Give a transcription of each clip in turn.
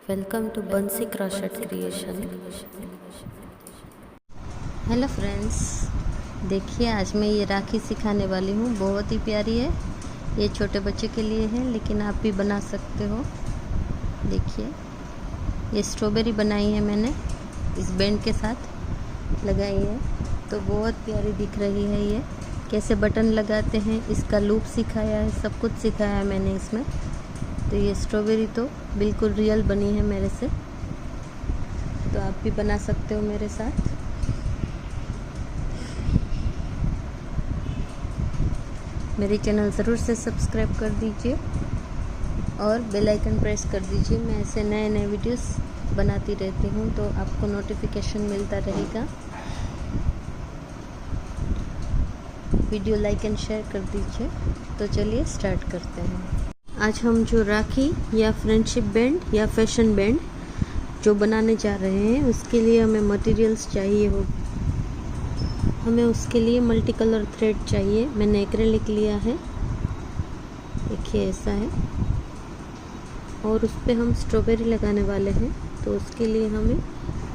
Welcome to बंसी crochet creation. Hello friends, देखिए आज मैं ये राखी सिखाने वाली हूँ। बहुत ही प्यारी है। ये छोटे बच्चे के लिए है, लेकिन आप भी बना सकते हो। देखिए ये स्ट्रॉबेरी बनाई है मैंने, इस बैंड के साथ लगाई है, तो बहुत प्यारी दिख रही है। ये कैसे बटन लगाते हैं इसका लूप सिखाया है, सब कुछ सिखाया है मैंने इसमें। तो ये स्ट्रॉबेरी तो बिल्कुल रियल बनी है मेरे से, तो आप भी बना सकते हो मेरे साथ। मेरे चैनल ज़रूर से सब्सक्राइब कर दीजिए और बेल आइकन प्रेस कर दीजिए। मैं ऐसे नए नए वीडियोस बनाती रहती हूँ, तो आपको नोटिफिकेशन मिलता रहेगा। वीडियो लाइक एंड शेयर कर दीजिए। तो चलिए स्टार्ट करते हैं। आज हम जो राखी या फ्रेंडशिप बैंड या फैशन बैंड जो बनाने जा रहे हैं, उसके लिए हमें मटेरियल्स चाहिए हो। हमें उसके लिए मल्टी कलर थ्रेड चाहिए। मैंने एक्रेलिक लिया है, देखिए ऐसा है, और उस पर हम स्ट्रॉबेरी लगाने वाले हैं। तो उसके लिए हमें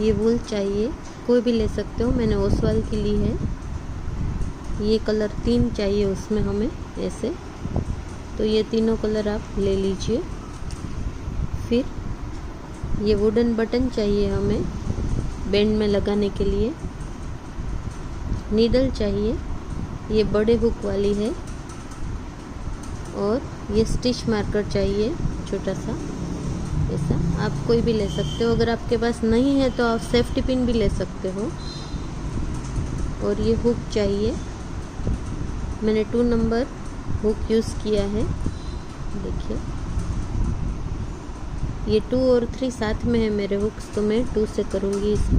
ये वूल चाहिए, कोई भी ले सकते हो। मैंने ओसवाल की ली है। ये कलर 3 चाहिए उसमें हमें ऐसे, तो ये तीनों कलर आप ले लीजिए। फिर ये वुडन बटन चाहिए हमें बैंड में लगाने के लिए। नीडल चाहिए, ये बड़े हुक वाली है। और ये स्टिच मार्कर चाहिए छोटा सा, ऐसा आप कोई भी ले सकते हो। अगर आपके पास नहीं है तो आप सेफ्टी पिन भी ले सकते हो। और ये हुक चाहिए, मैंने 2 नंबर हुक यूज़ किया है। देखिए ये 2 और 3 साथ में है मेरे हुक्स, तो मैं 2 से करूँगी इसको।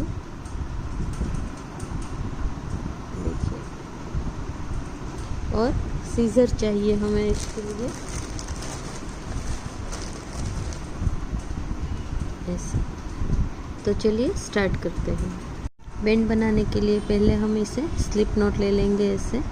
देखिए, और सीजर चाहिए हमें इसके लिए, ऐसा। तो चलिए स्टार्ट करते हैं। बैंड बनाने के लिए पहले हम इसे स्लिप नॉट ले लेंगे ऐसे।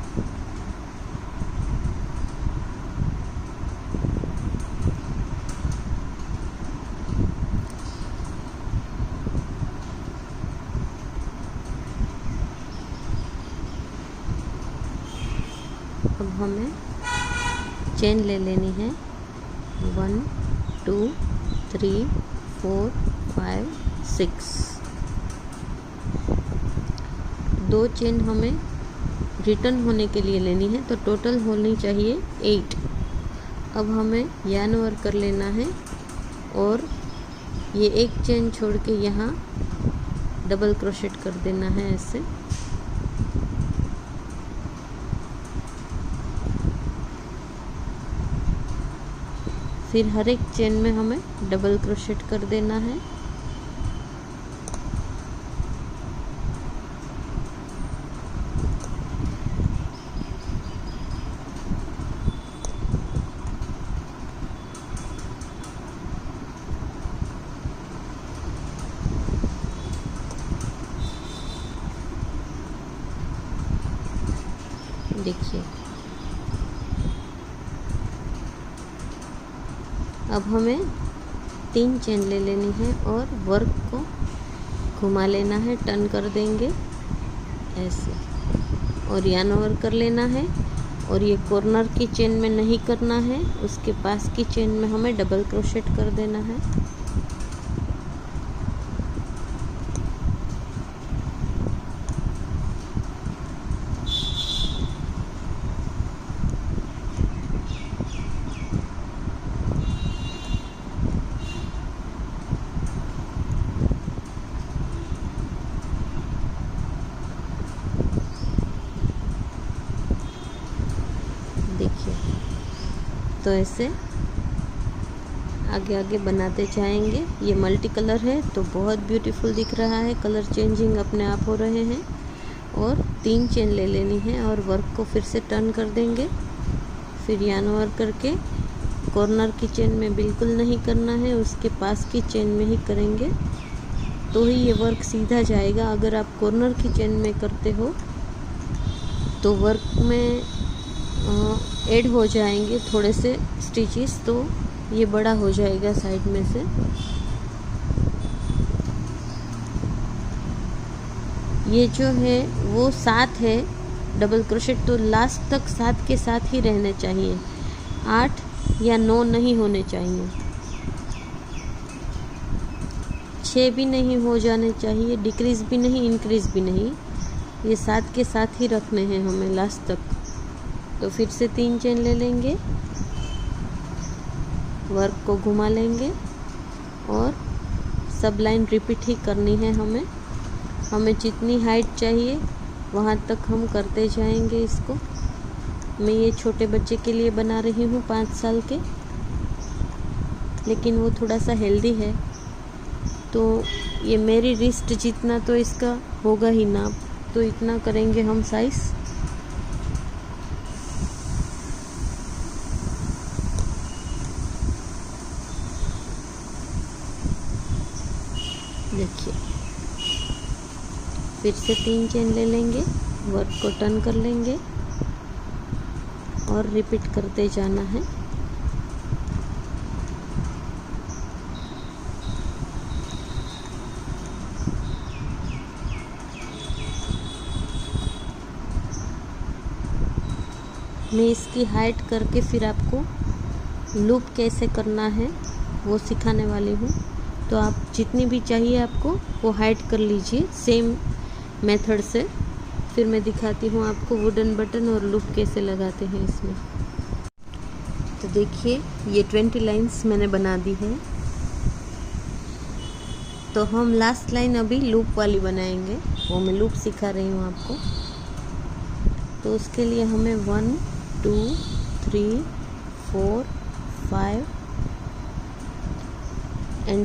अब हमें चेन ले लेनी है 1 2 3 4 5 6। 2 चेन हमें रिटर्न होने के लिए लेनी है, तो टोटल होनी चाहिए 8। अब हमें यार्न ओवर कर लेना है और ये एक चेन छोड़ के यहाँ डबल क्रोशेट कर देना है ऐसे। फिर हर एक चेन में हमें डबल क्रोशेट कर देना है। देखिए अब हमें 3 चेन ले लेनी है और वर्क को घुमा लेना है, टर्न कर देंगे ऐसे, और यार्न ओवर कर लेना है। और ये कॉर्नर की चेन में नहीं करना है, उसके पास की चेन में हमें डबल क्रोशेट कर देना है। देखिए, तो ऐसे आगे आगे बनाते जाएंगे। ये मल्टी कलर है तो बहुत ब्यूटीफुल दिख रहा है, कलर चेंजिंग अपने आप हो रहे हैं। और 3 चेन ले लेनी है और वर्क को फिर से टर्न कर देंगे। फिर यार्न ओवर करके कॉर्नर की चेन में बिल्कुल नहीं करना है, उसके पास की चेन में ही करेंगे, तो ही ये वर्क सीधा जाएगा। अगर आप कॉर्नर की चेन में करते हो तो वर्क में ऐड हो जाएंगे थोड़े से स्टिचेस, तो ये बड़ा हो जाएगा साइड में से। ये जो है वो 7 है डबल क्रोशेट, तो लास्ट तक 7 के साथ ही रहने चाहिए, 8 या 9 नहीं होने चाहिए, 6 भी नहीं हो जाने चाहिए, डिक्रीज़ भी नहीं इंक्रीज़ भी नहीं, ये 7 के साथ ही रखने हैं हमें लास्ट तक। तो फिर से 3 चेन ले लेंगे, वर्क को घुमा लेंगे और सब लाइन रिपीट ही करनी है हमें जितनी हाइट चाहिए वहाँ तक हम करते जाएंगे इसको। मैं ये छोटे बच्चे के लिए बना रही हूँ 5 साल के, लेकिन वो थोड़ा सा हेल्दी है, तो ये मेरी रिस्ट जितना तो इसका होगा ही नाप, तो इतना करेंगे हम साइज़। देखिए, फिर से 3 चेन ले लेंगे, वर्क को टर्न कर लेंगे और रिपीट करते जाना है। मैं इसकी हाइट करके फिर आपको लूप कैसे करना है वो सिखाने वाली हूँ, तो आप जितनी भी चाहिए आपको वो हाइट कर लीजिए सेम मेथड से। फिर मैं दिखाती हूँ आपको वुडन बटन और लूप कैसे लगाते हैं इसमें। तो देखिए, ये 20 लाइंस मैंने बना दी है, तो हम लास्ट लाइन अभी लूप वाली बनाएंगे, वो मैं लूप सिखा रही हूँ आपको। तो उसके लिए हमें 1 2 3 4 5 एंड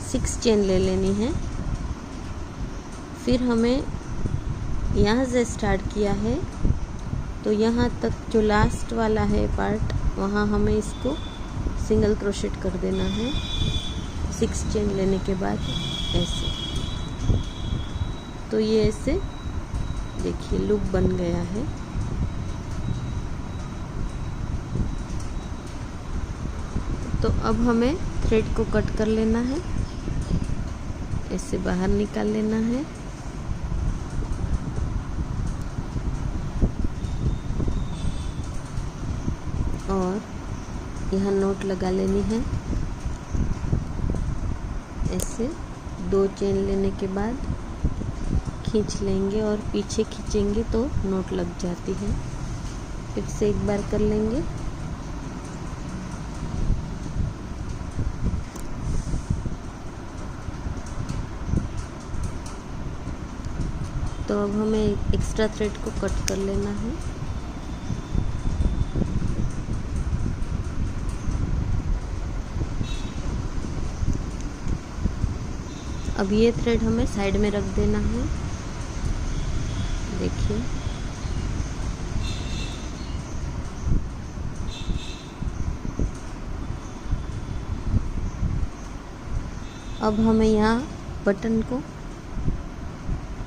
6 चेन ले लेनी है। फिर हमें यहाँ से स्टार्ट किया है तो यहाँ तक जो लास्ट वाला है पार्ट, वहाँ हमें इसको सिंगल क्रोशेट कर देना है 6 चेन लेने के बाद ऐसे। तो ये ऐसे देखिए लूप बन गया है। तो अब हमें थ्रेड को कट कर लेना है, ऐसे बाहर निकाल लेना है और यहाँ नोट लगा लेनी है। ऐसे 2 चेन लेने के बाद खींच लेंगे और पीछे खींचेंगे तो नोट लग जाती है। फिर से एक बार कर लेंगे। तो अब हमें एक्स्ट्रा थ्रेड को कट कर लेना है। अब ये थ्रेड हमें साइड में रख देना है। देखिए, अब हमें यहाँ बटन को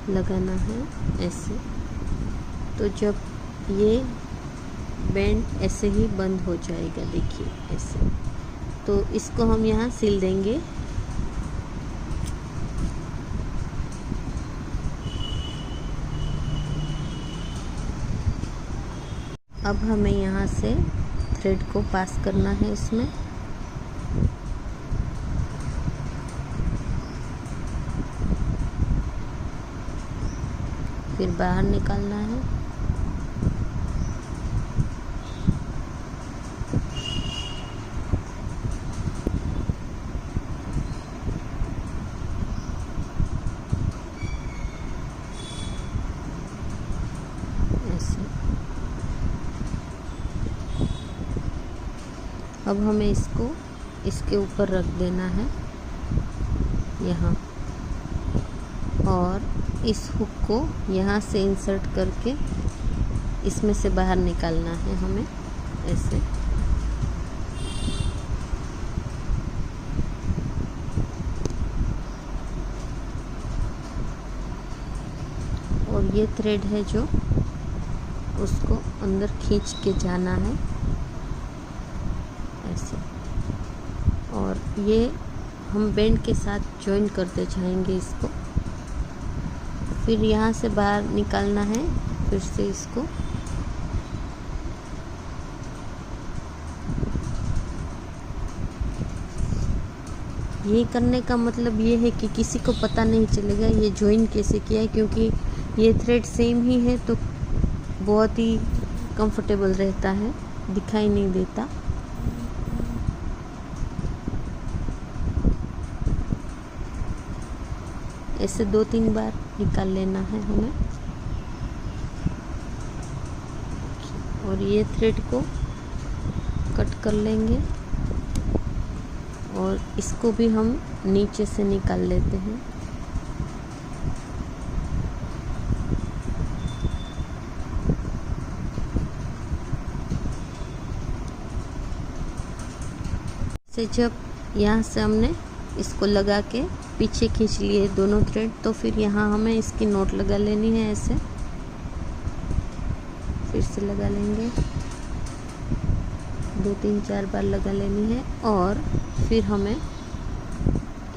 लगाना है ऐसे। तो जब ये बैंड ऐसे ही बंद हो जाएगा, देखिए ऐसे, तो इसको हम यहाँ सिल देंगे। अब हमें यहाँ से थ्रेड को पास करना है इसमें। फिर बाहर निकालना है। ऐसे। अब हमें इसको इसके ऊपर रख देना है यहाँ, और इस हुक को यहाँ से इंसर्ट करके इसमें से बाहर निकालना है हमें ऐसे। और ये थ्रेड है जो उसको अंदर खींच के जाना है ऐसे, और ये हम बेंड के साथ जॉइन करते जाएंगे इसको फिर यहाँ से बाहर निकालना है फिर से इसको। ये करने का मतलब ये है कि किसी को पता नहीं चलेगा ये ज्वाइन कैसे किया है, क्योंकि ये थ्रेड सेम ही है तो बहुत ही कंफर्टेबल रहता है, दिखाई नहीं देता। ऐसे 2-3 बार निकाल लेना है हमें। और ये थ्रेड को कट कर लेंगे और इसको भी हम नीचे से निकाल लेते हैं। से जब यहाँ से हमने इसको लगा के पीछे खींच लिए दोनों थ्रेड, तो फिर यहाँ हमें इसकी नोट लगा लेनी है। ऐसे फिर से लगा लेंगे, 2-3-4 बार लगा लेनी है। और फिर हमें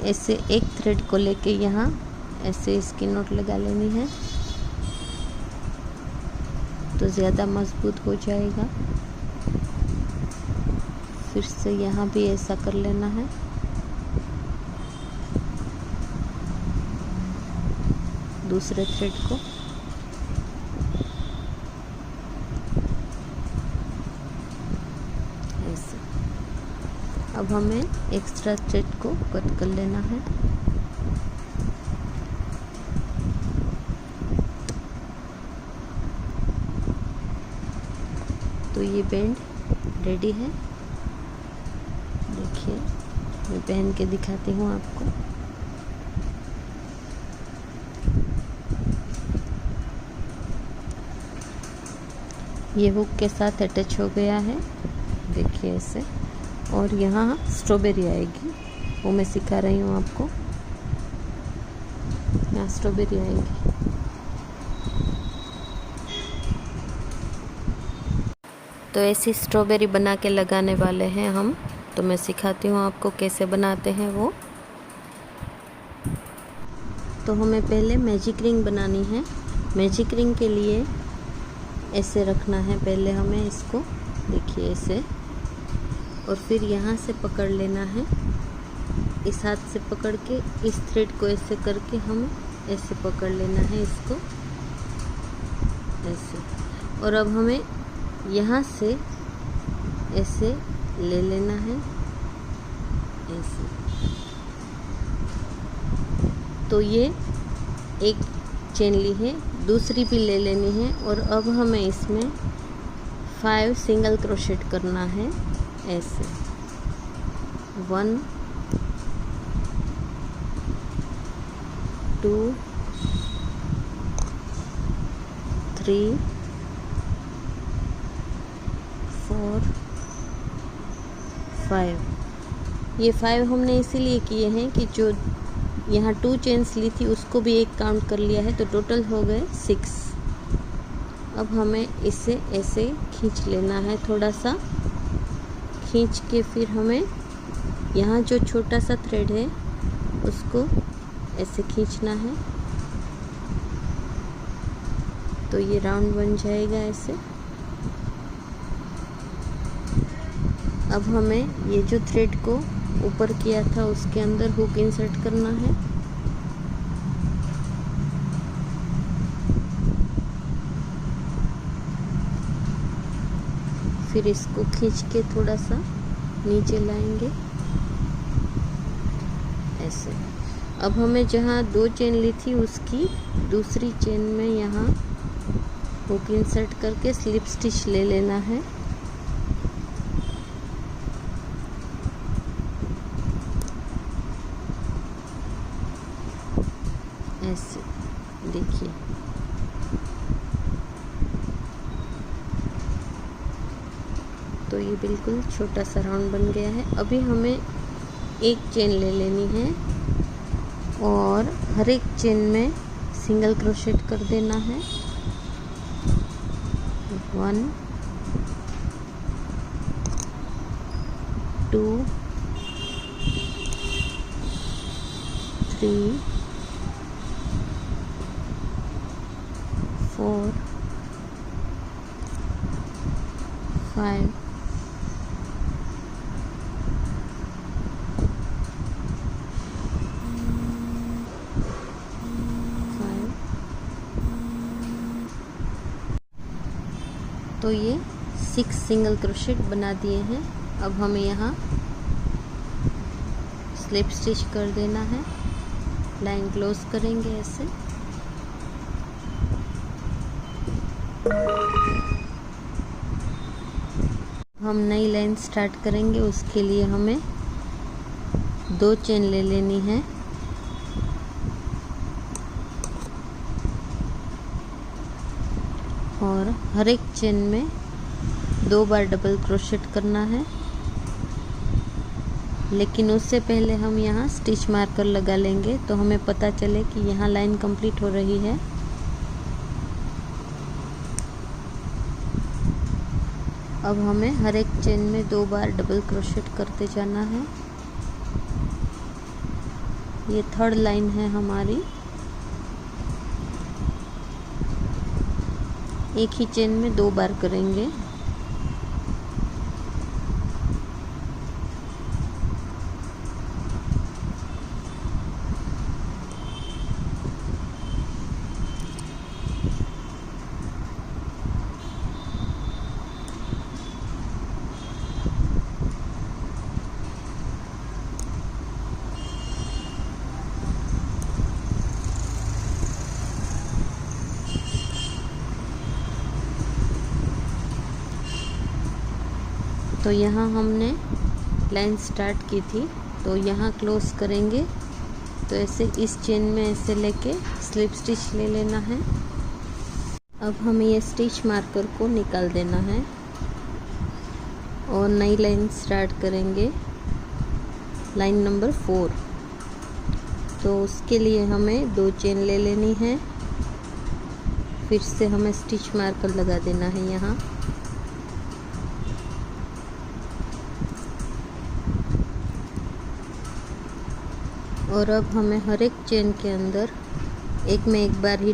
ऐसे एक थ्रेड को लेके यहाँ ऐसे इसकी नोट लगा लेनी है, तो ज़्यादा मजबूत हो जाएगा। फिर से यहाँ भी ऐसा कर लेना है। दूसरे थ्रेड को ऐसे। अब हमें एक्स्ट्रा थ्रेड को कट कर लेना है। तो ये बैंड रेडी है। देखिए मैं पहन के दिखाती हूँ आपको। ये हुक के साथ अटैच हो गया है, देखिए ऐसे। और यहाँ स्ट्रॉबेरी आएगी, वो मैं सिखा रही हूँ आपको। यहाँ स्ट्रॉबेरी आएगी। तो ऐसी स्ट्रॉबेरी बना के लगाने वाले हैं हम। तो मैं सिखाती हूँ आपको कैसे बनाते हैं वो। तो हमें पहले मैजिक रिंग बनानी है। मैजिक रिंग के लिए ऐसे रखना है पहले हमें इसको, देखिए ऐसे। और फिर यहाँ से पकड़ लेना है, इस हाथ से पकड़ के इस थ्रेड को ऐसे करके हम ऐसे पकड़ लेना है इसको ऐसे। और अब हमें यहाँ से ऐसे ले लेना है ऐसे। तो ये एक चेन ली है, दूसरी भी ले लेनी है। और अब हमें इसमें 5 सिंगल क्रोशेट करना है ऐसे। 1 2 3 4 5। ये 5 हमने इसीलिए किए हैं कि जो यहाँ 2 चेन्स ली थी उसको भी एक काउंट कर लिया है, तो टोटल हो गए 6। अब हमें इसे ऐसे खींच लेना है, थोड़ा सा खींच के फिर हमें यहाँ जो छोटा सा थ्रेड है उसको ऐसे खींचना है, तो ये राउंड बन जाएगा ऐसे। अब हमें ये जो थ्रेड को ऊपर किया था उसके अंदर हुक इंसर्ट करना है। फिर इसको खींच के थोड़ा सा नीचे लाएंगे ऐसे। अब हमें जहाँ 2 चेन ली थी उसकी दूसरी चेन में यहाँ हुक इंसर्ट करके स्लिप स्टिच ले लेना है ऐसे, देखिए। तो ये बिल्कुल छोटा सा राउंड बन गया है। अभी हमें एक चेन ले लेनी है और हर एक चेन में सिंगल क्रोशेट कर देना है। 1 2 3 4 5 तो ये 6 सिंगल क्रोशेट बना दिए हैं। अब हमें यहाँ स्लिप स्टिच कर देना है, लाइन क्लोज करेंगे ऐसे। हम नई लाइन स्टार्ट करेंगे, उसके लिए हमें 2 चेन ले लेनी है और हर एक चेन में 2 बार डबल क्रोशेट करना है। लेकिन उससे पहले हम यहाँ स्टिच मार्कर लगा लेंगे तो हमें पता चले कि यहाँ लाइन कंप्लीट हो रही है। अब हमें हर एक चेन में 2 बार डबल क्रोशेट करते जाना है। ये 3rd लाइन है हमारी। एक ही चेन में 2 बार करेंगे। तो यहाँ हमने लाइन स्टार्ट की थी, तो यहाँ क्लोज करेंगे। तो ऐसे इस चेन में ऐसे लेके स्लिप स्टिच ले लेना है। अब हमें ये स्टिच मार्कर को निकाल देना है और नई लाइन स्टार्ट करेंगे, लाइन नंबर 4। तो उसके लिए हमें 2 चेन ले लेनी है, फिर से हमें स्टिच मार्कर लगा देना है यहाँ। और अब हमें हर एक चेन के अंदर एक में एक बार ही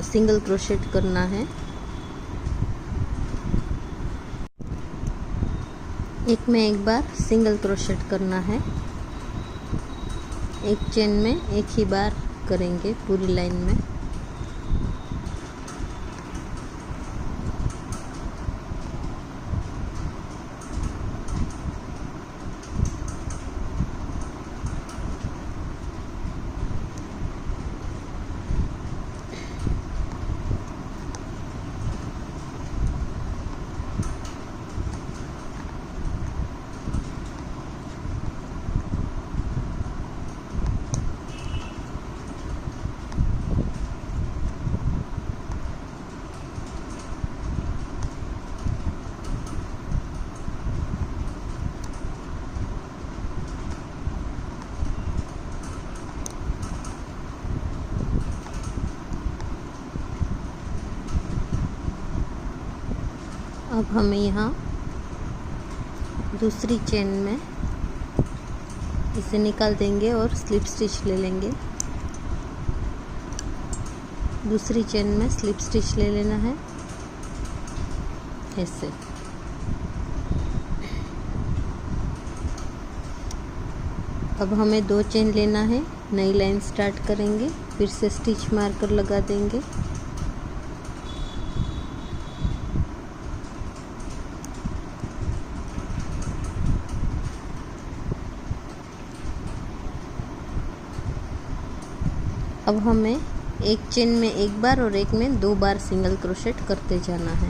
सिंगल क्रोशेट करना है। एक में एक बार सिंगल क्रोशेट करना है। एक चेन में एक ही बार करेंगे पूरी लाइन में। अब हमें यहाँ दूसरी चेन में इसे निकाल देंगे और स्लिप स्टिच ले लेंगे। दूसरी चेन में स्लिप स्टिच ले लेना है ऐसे। अब हमें 2 चेन लेना है, नई लाइन स्टार्ट करेंगे, फिर से स्टिच मार्कर लगा देंगे। अब हमें एक चेन में एक बार और एक में 2 बार सिंगल क्रोशेट करते जाना है।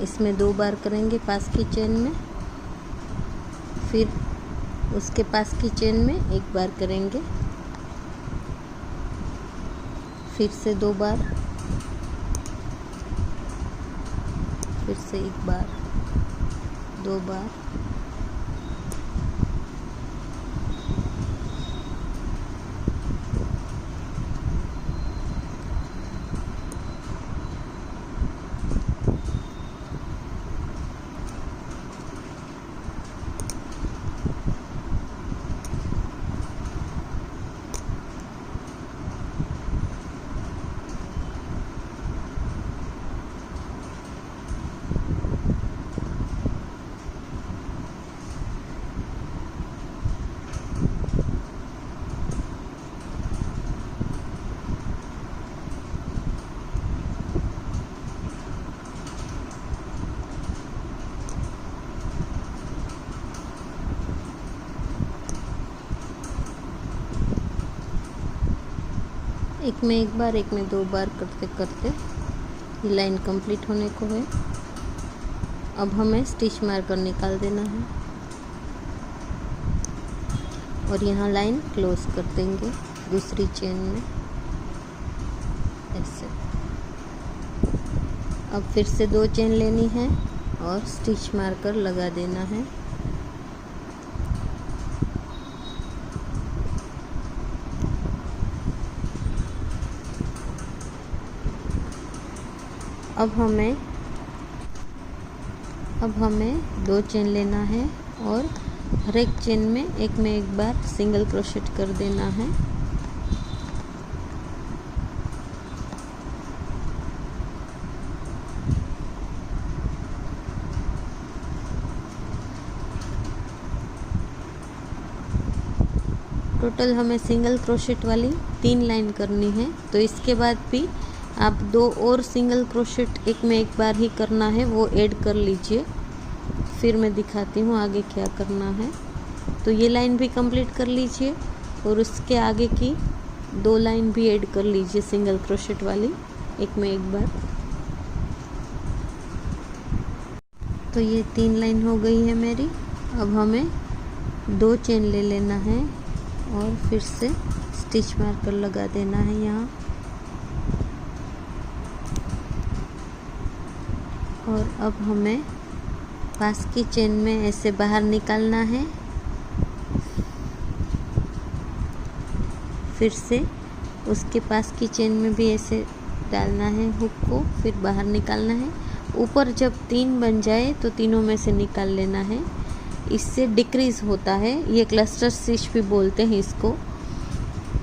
इसमें 2 बार करेंगे पास की चेन में, फिर उसके पास की चेन में एक बार करेंगे, फिर से 2 बार, फिर से एक बार, 2 बार, एक में एक बार, एक में 2 बार करते करते ये लाइन कंप्लीट होने को है। अब हमें स्टिच मार्कर निकाल देना है और यहाँ लाइन क्लोज कर देंगे दूसरी चेन में ऐसे। अब फिर से 2 चेन लेनी है और स्टिच मार्कर लगा देना है। अब हमें 2 चेन लेना है और हर एक चेन में एक बार सिंगल क्रोशेट कर देना है। टोटल हमें सिंगल क्रोशेट वाली 3 लाइन करनी है। तो इसके बाद भी आप 2 और सिंगल क्रोशेट एक में एक बार ही करना है, वो ऐड कर लीजिए। फिर मैं दिखाती हूँ आगे क्या करना है। तो ये लाइन भी कंप्लीट कर लीजिए और उसके आगे की 2 लाइन भी ऐड कर लीजिए सिंगल क्रोशेट वाली एक में एक बार। तो ये 3 लाइन हो गई है मेरी। अब हमें 2 चेन ले लेना है और फिर से स्टिच मार्कर लगा देना है यहाँ। और अब हमें पास की चेन में ऐसे बाहर निकालना है, फिर से उसके पास की चेन में भी ऐसे डालना है हुक को, फिर बाहर निकालना है। ऊपर जब 3 बन जाए तो तीनों में से निकाल लेना है, इससे डिक्रीज होता है। ये क्लस्टर स्टिच भी बोलते हैं इसको।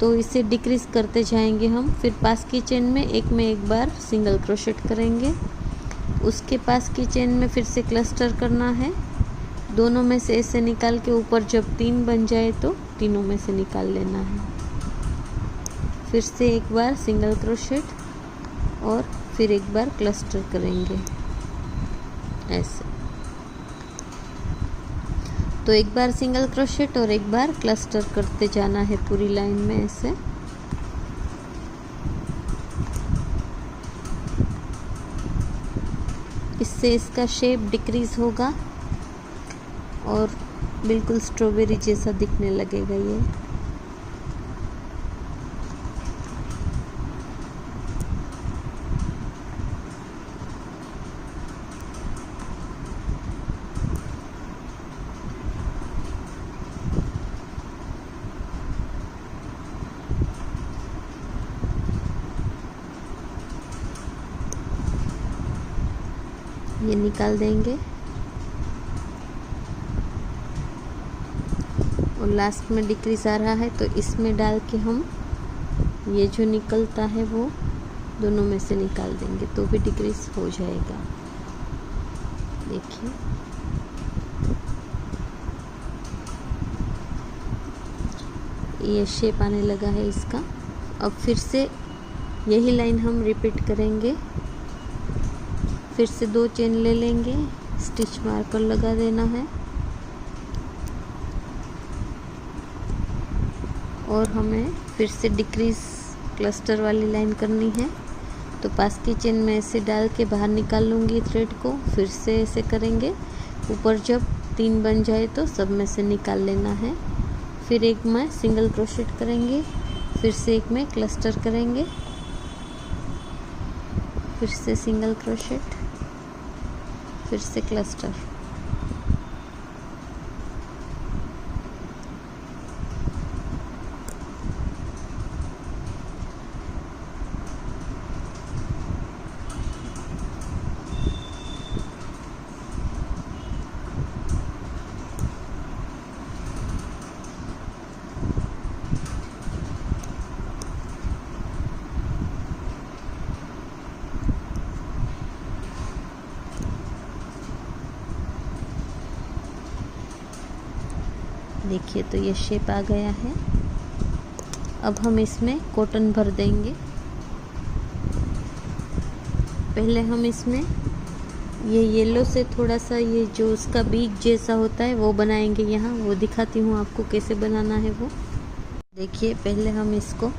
तो इसे डिक्रीज करते जाएंगे हम। फिर पास की चेन में एक बार सिंगल क्रोशेट करेंगे, उसके पास की चेन में फिर से क्लस्टर करना है, दोनों में से ऐसे निकाल के ऊपर जब 3 बन जाए तो तीनों में से निकाल लेना है। फिर से एक बार सिंगल क्रोशेट और फिर एक बार क्लस्टर करेंगे ऐसे। तो एक बार सिंगल क्रोशेट और एक बार क्लस्टर करते जाना है पूरी लाइन में ऐसे। इससे इसका शेप डिक्रीज होगा और बिल्कुल स्ट्रॉबेरी जैसा दिखने लगेगा ये। ये निकाल देंगे और लास्ट में डिक्रीज आ रहा है तो इसमें डाल के हम ये जो निकलता है वो दोनों में से निकाल देंगे तो भी डिक्रीज हो जाएगा। देखिए ये शेप आने लगा है इसका। अब फिर से यही लाइन हम रिपीट करेंगे। फिर से 2 चेन ले लेंगे, स्टिच मार्कर लगा देना है और हमें फिर से डिक्रीज क्लस्टर वाली लाइन करनी है। तो पास की चेन में ऐसे डाल के बाहर निकाल लूँगी थ्रेड को, फिर से ऐसे करेंगे। ऊपर जब 3 बन जाए तो सब में से निकाल लेना है। फिर एक में सिंगल क्रोशेट करेंगे, फिर से एक में क्लस्टर करेंगे, फिर से सिंगल क्रोशेट, फिर से क्लस्टर। देखिए तो ये शेप आ गया है। अब हम इसमें कॉटन भर देंगे। पहले हम इसमें ये येलो से थोड़ा सा ये जो उसका बीज जैसा होता है वो बनाएंगे यहाँ, वो दिखाती हूँ आपको कैसे बनाना है वो। देखिए पहले हम इसको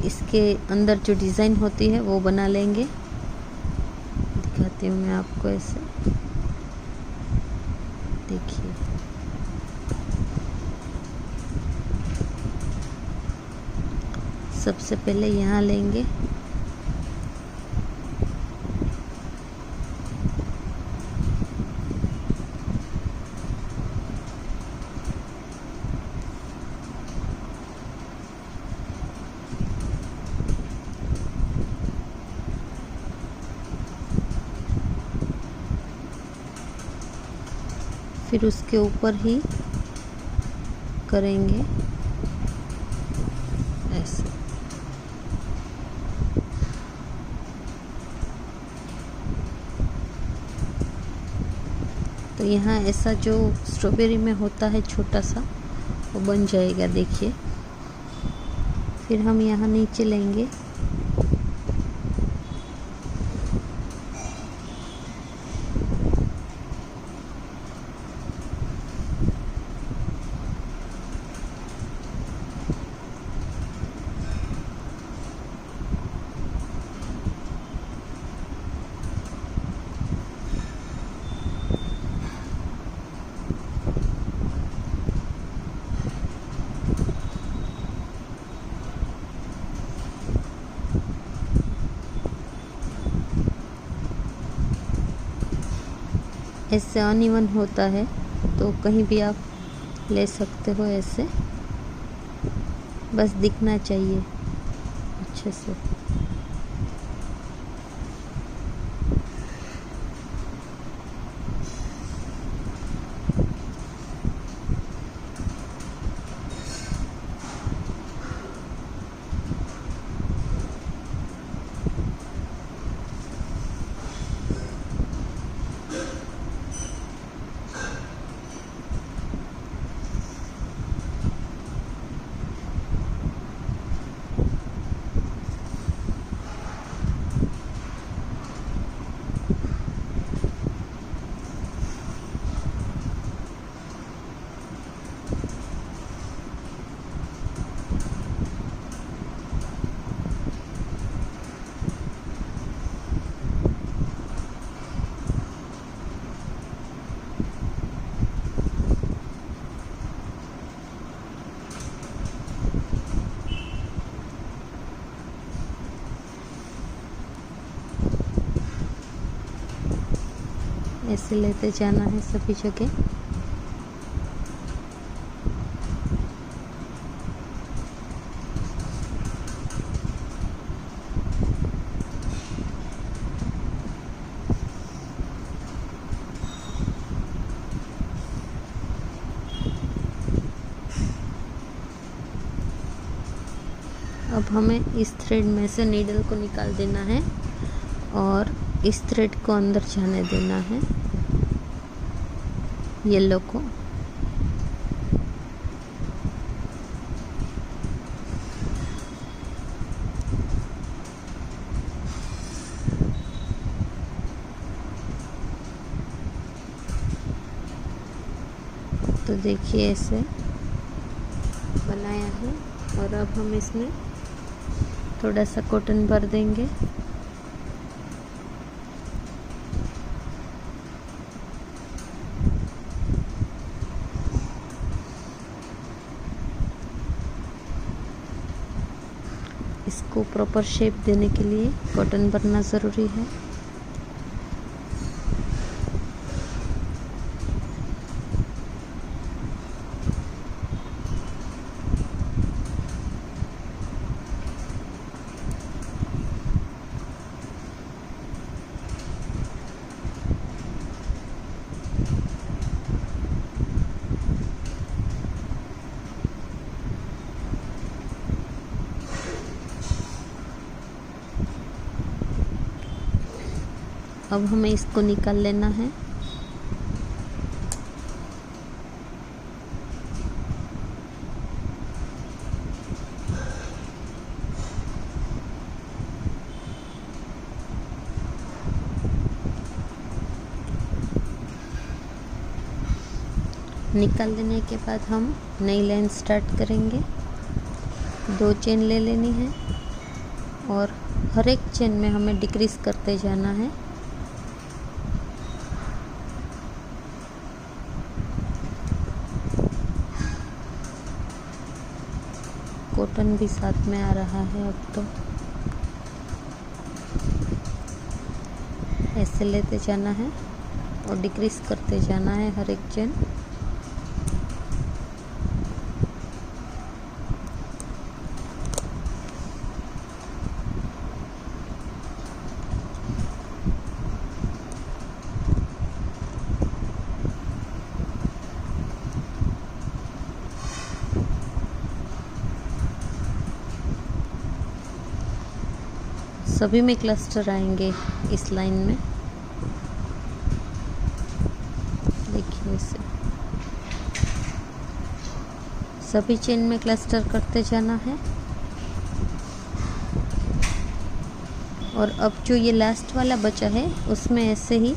इसके अंदर जो डिज़ाइन होती है वो बना लेंगे। दिखाती हूँ मैं आपको, ऐसे देखिए। सबसे पहले यहाँ लेंगे, फिर उसके ऊपर ही करेंगे ऐसे। तो यहाँ ऐसा जो स्ट्रॉबेरी में होता है छोटा सा, वो बन जाएगा, देखिए। फिर हम यहाँ नीचे लेंगे, ऐसे अनइवन होता है तो कहीं भी आप ले सकते हो, ऐसे बस दिखना चाहिए अच्छे से। ऐसे लेते जाना है सभी जगह। अब हमें इस थ्रेड में से नीडल को निकाल देना है और इस थ्रेड को अंदर जाने देना है, येलो को। तो देखिए ऐसे बनाया है, और अब हम इसमें थोड़ा सा कॉटन भर देंगे। इसको प्रॉपर शेप देने के लिए कॉटन भरना ज़रूरी है। अब हमें इसको निकाल लेना है। निकाल लेने के बाद हम नई लाइन स्टार्ट करेंगे। 2 चेन ले लेनी है। और हर एक चेन में हमें डिक्रीज करते जाना है। कॉटन भी साथ में आ रहा है अब तो। ऐसे लेते जाना है और डिक्रीज करते जाना है हर एक चेन। सभी में क्लस्टर आएंगे इस लाइन में, देखिए इसे सभी चेन में क्लस्टर करते जाना है। और अब जो ये लास्ट वाला बचा है उसमें ऐसे ही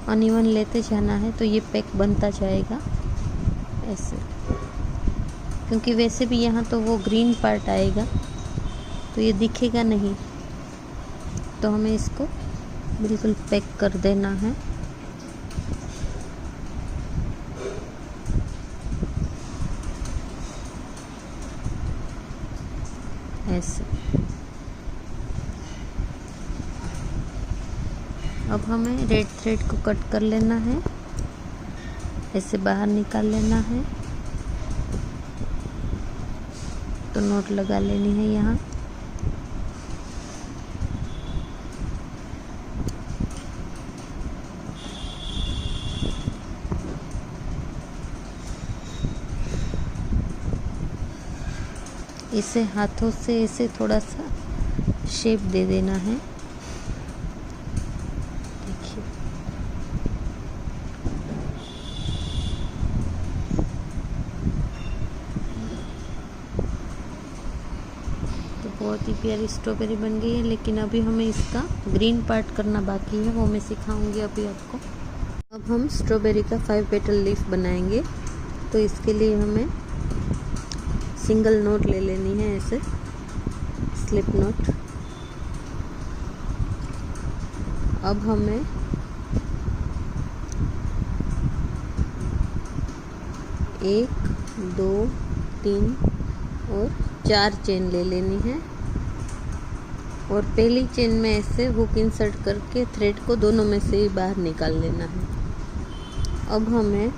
अनइवन लेते जाना है, तो ये पैक बनता जाएगा ऐसे, क्योंकि वैसे भी यहाँ तो वो ग्रीन पार्ट आएगा तो ये दिखेगा नहीं, तो हमें इसको बिल्कुल पैक कर देना है। ऐसे अब हमें रेड थ्रेड को कट कर लेना है, ऐसे बाहर निकाल लेना है, तो नोट लगा लेनी है यहाँ। इसे हाथों से इसे थोड़ा सा शेप दे देना है, देखिए। तो बहुत ही प्यारी स्ट्रॉबेरी बन गई है, लेकिन अभी हमें इसका ग्रीन पार्ट करना बाकी है, वो मैं सिखाऊंगी अभी आपको। अब हम स्ट्रॉबेरी का 5 पेटल लीफ बनाएंगे, तो इसके लिए हमें सिंगल नोट ले लेनी है, ऐसे स्लिप नोट। अब हमें एक, दो, तीन और 4 चेन ले लेनी है, और पहली चेन में ऐसे हुक इंसर्ट करके थ्रेड को दोनों में से ही बाहर निकाल लेना है। अब हमें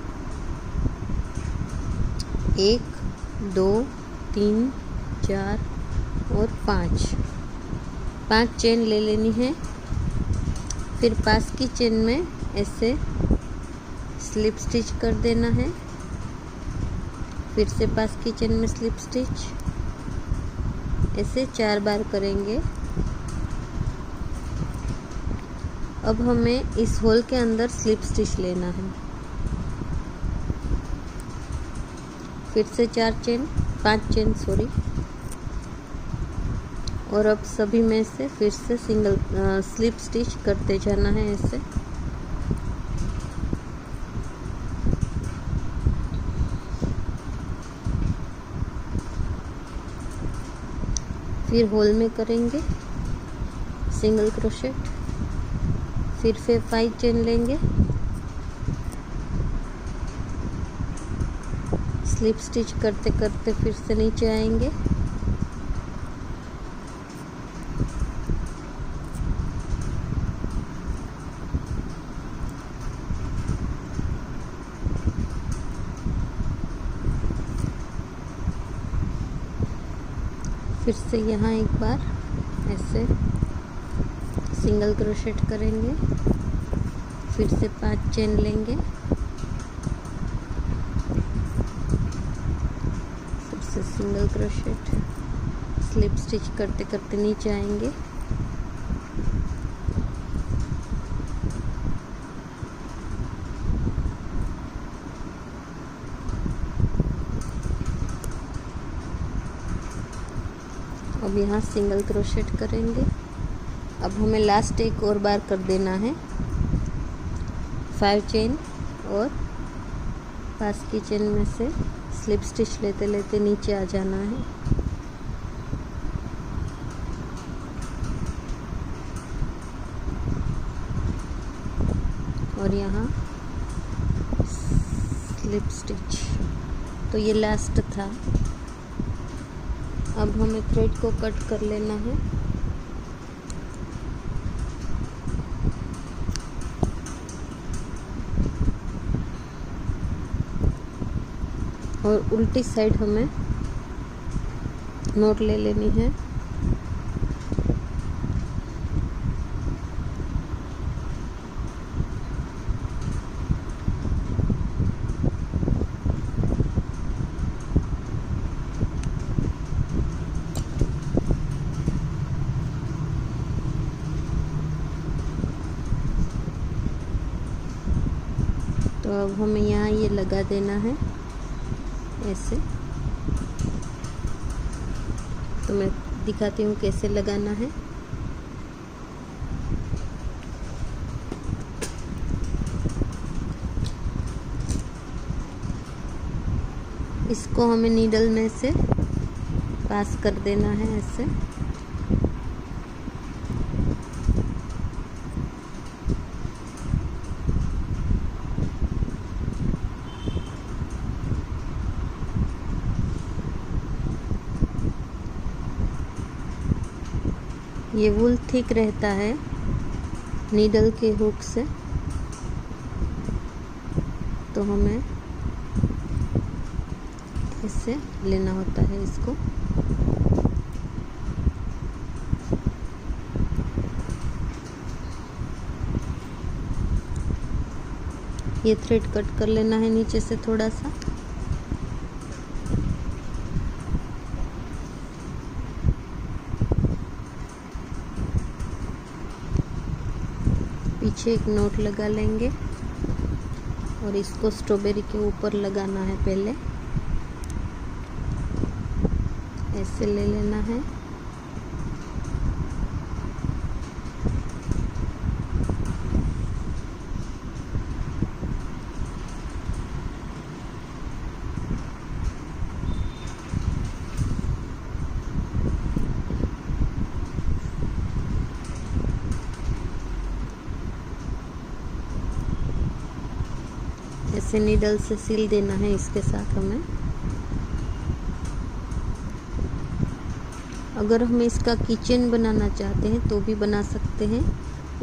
1, 2, 3, 4 और 5 चेन ले लेनी है। फिर पास की चेन में ऐसे स्लिप स्टिच कर देना है, फिर से पास की चेन में स्लिप स्टिच, ऐसे 4 बार करेंगे। अब हमें इस होल के अंदर स्लिप स्टिच लेना है, फिर से 5 चेन सॉरी, और अब सभी में से फिर से सिंगल स्लिप स्टिच करते जाना है ऐसे। फिर होल में करेंगे सिंगल क्रोशेट, फिर 5 चेन लेंगे, स्लिप स्टिच करते करते फिर से नीचे आएंगे, फिर से यहाँ एक बार ऐसे सिंगल क्रोशेट करेंगे, फिर से 5 चेन लेंगे, फिर से सिंगल क्रोशेट, स्लिप स्टिच करते करते नीचे आएंगे, अब यहाँ सिंगल क्रोशेट करेंगे। अब हमें लास्ट एक और बार कर देना है 5 चेन, और पास की चेन में से स्लिप स्टिच लेते लेते नीचे आ जाना है। और यहाँ स्लिप स्टिच। तो ये लास्ट था। अब हमें थ्रेड को कट कर लेना है। और उल्टी साइड हमें नोट ले लेनी है। तो अब हमें यहाँ ये लगा देना है ऐसे। तो मैं दिखाती हूँ कैसे लगाना है। इसको हमें नीडल में से पास कर देना है ऐसे। ये वूल थिक रहता है नीडल के हुक से, तो हमें इससे लेना होता है इसको। ये थ्रेड कट कर लेना है नीचे से थोड़ा सा। पीछे एक नोट लगा लेंगे और इसको स्ट्रॉबेरी के ऊपर लगाना है। पहले ऐसे ले लेना है। ऐसे नीडल से सील देना है इसके साथ हमें। अगर हम इसका किचन बनाना चाहते हैं तो भी बना सकते हैं।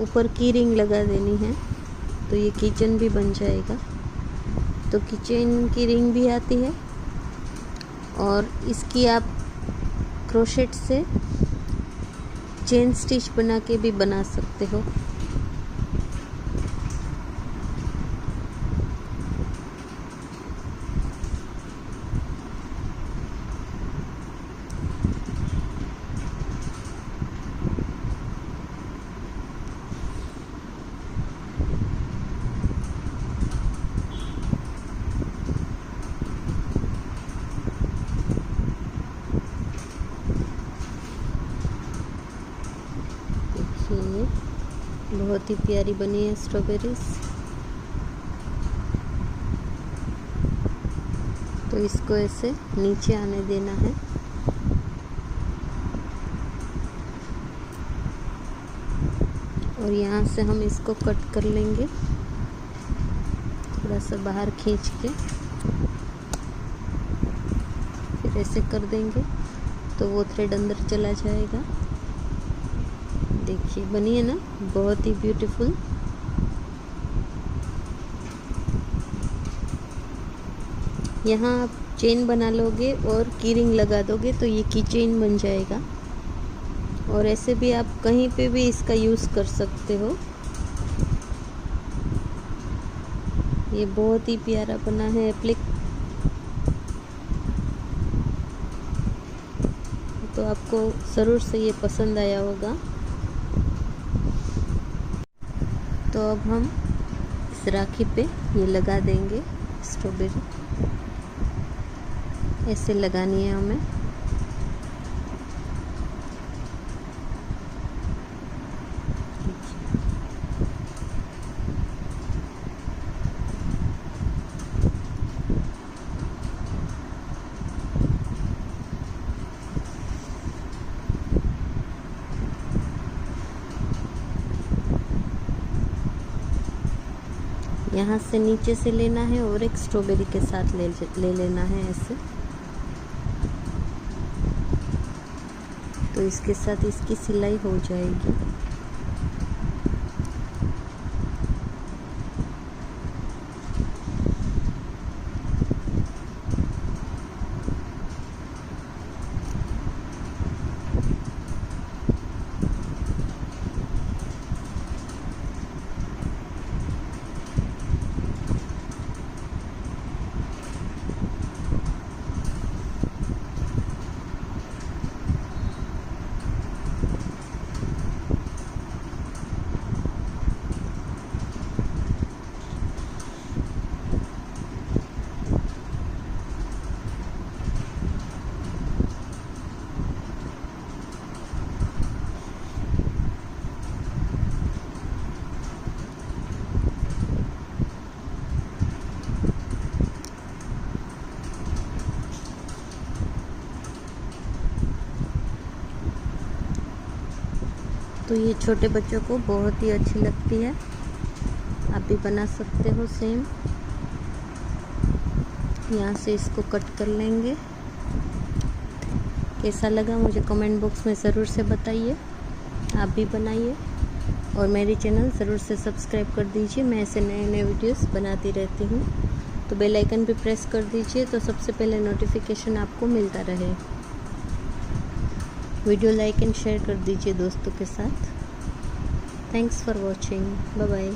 ऊपर की रिंग लगा देनी है तो ये किचन भी बन जाएगा। तो किचन की रिंग भी आती है और इसकी आप क्रोशेट से चेन स्टिच बना के भी बना सकते हो। बहुत ही प्यारी बनी है स्ट्रॉबेरीज। तो इसको ऐसे नीचे आने देना है। और यहाँ से हम इसको कट कर लेंगे थोड़ा सा बाहर खींच के, फिर ऐसे कर देंगे तो वो थ्रेड अंदर चला जाएगा। देखिए बनी है ना, बहुत ही ब्यूटीफुल। यहाँ आप चेन बना लोगे और की रिंग लगा दोगे तो ये की चेन बन जाएगा। और ऐसे भी आप कहीं पे भी इसका यूज़ कर सकते हो। ये बहुत ही प्यारा बना है एप्लिक। तो आपको ज़रूर से ये पसंद आया होगा। तो अब हम इस राखी पे ये लगा देंगे स्ट्रॉबेरी। ऐसे लगानी है हमें। यहाँ से नीचे से लेना है और एक स्ट्रॉबेरी के साथ ले लेना है ऐसे। तो इसके साथ इसकी सिलाई हो जाएगी। तो ये छोटे बच्चों को बहुत ही अच्छी लगती है, आप भी बना सकते हो सेम। यहाँ से इसको कट कर लेंगे। कैसा लगा मुझे कमेंट बॉक्स में ज़रूर से बताइए, आप भी बनाइए और मेरे चैनल ज़रूर से सब्सक्राइब कर दीजिए। मैं ऐसे नए नए वीडियोस बनाती रहती हूँ। तो बेल आइकन भी प्रेस कर दीजिए तो सबसे पहले नोटिफिकेशन आपको मिलता रहे। वीडियो लाइक एंड शेयर कर दीजिए दोस्तों के साथ। Thanks for watching, bye bye.